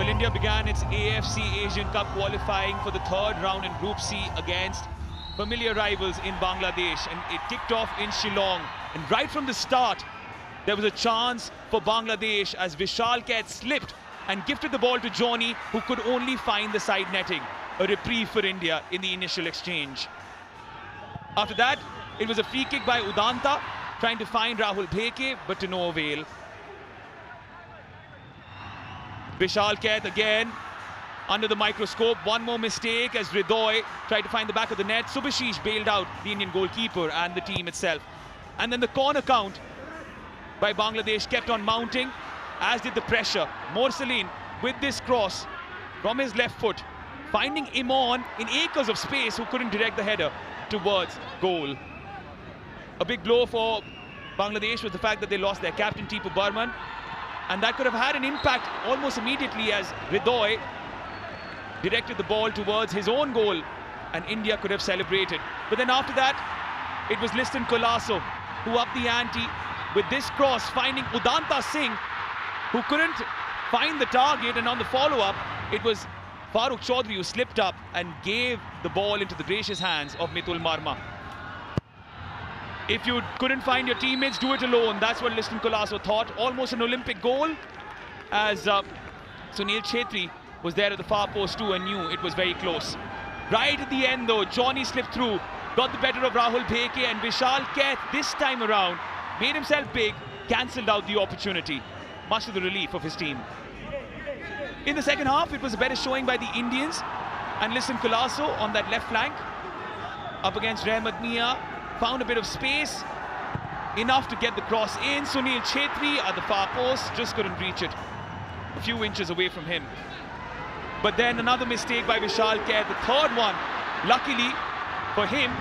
Well, India began its AFC Asian Cup qualifying for the third round in Group C against familiar rivals in Bangladesh, and it kicked off in Shillong. And right from the start, there was a chance for Bangladesh as Vishal Kaith slipped and gifted the ball to Johnny, who could only find the side netting. A reprieve for India in the initial exchange. After that, it was a free kick by Udanta, trying to find Rahul Bheke, but to no avail. Vishal Kaith again under the microscope. One more mistake as Hridoy tried to find the back of the net. Subhashish bailed out the Indian goalkeeper and the team itself. And then the corner count by Bangladesh kept on mounting, as did the pressure. Morsaleen with this cross from his left foot, finding Imon in acres of space, who couldn't direct the header towards goal. A big blow for Bangladesh was the fact that they lost their captain Tipu Burman, and that could have had an impact almost immediately as Hridoy directed the ball towards his own goal and India could have celebrated. But then after that, it was Liston Colasso who upped the ante with this cross, finding Udanta Singh, who couldn't find the target, and on the follow-up, it was Farooq Chaudhary who slipped up and gave the ball into the gracious hands of Mitul Marma. If you couldn't find your teammates, do it alone. That's what Liston Colasso thought. Almost an Olympic goal, as Sunil Chhetri was there at the far post too and knew it was very close. Right at the end though, Johnny slipped through, got the better of Rahul Bheke, and Vishal Kaith this time around made himself big, cancelled out the opportunity, much to the relief of his team. In the second half, it was a better showing by the Indians, and Liston Colasso on that left flank up against Rehmat Mia found a bit of space, enough to get the cross in. Sunil Chhetri at the far post just couldn't reach it, a few inches away from him. But then another mistake by Vishal Kaith, the third one. Luckily for him,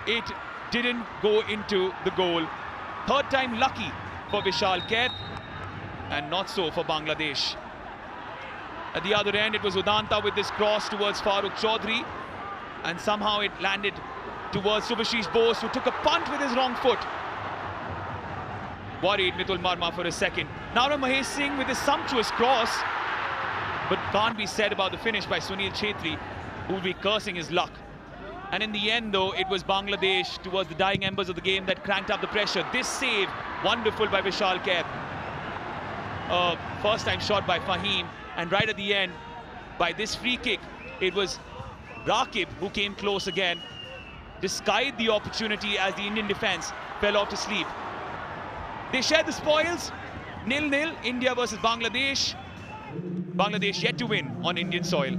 it didn't go into the goal. Third time lucky for Vishal Kaith, and not so for Bangladesh. At the other end, it was Udanta with this cross towards Farooq Chaudhary, and somehow it landed towards Subhashish Bose, who took a punt with his wrong foot. Worried Mitul Marma for a second. Nara Mahesh Singh with his sumptuous cross, but can't be said about the finish by Sunil Chhetri, who will be cursing his luck. And in the end though, it was Bangladesh towards the dying embers of the game that cranked up the pressure. This save, wonderful by Vishal Kaith. First time shot by Fahim, and right at the end, by this free kick, it was Rakib who came close again, disguised the opportunity as the Indian defense fell off to sleep. They shared the spoils, 0-0, India versus Bangladesh. Bangladesh yet to win on Indian soil.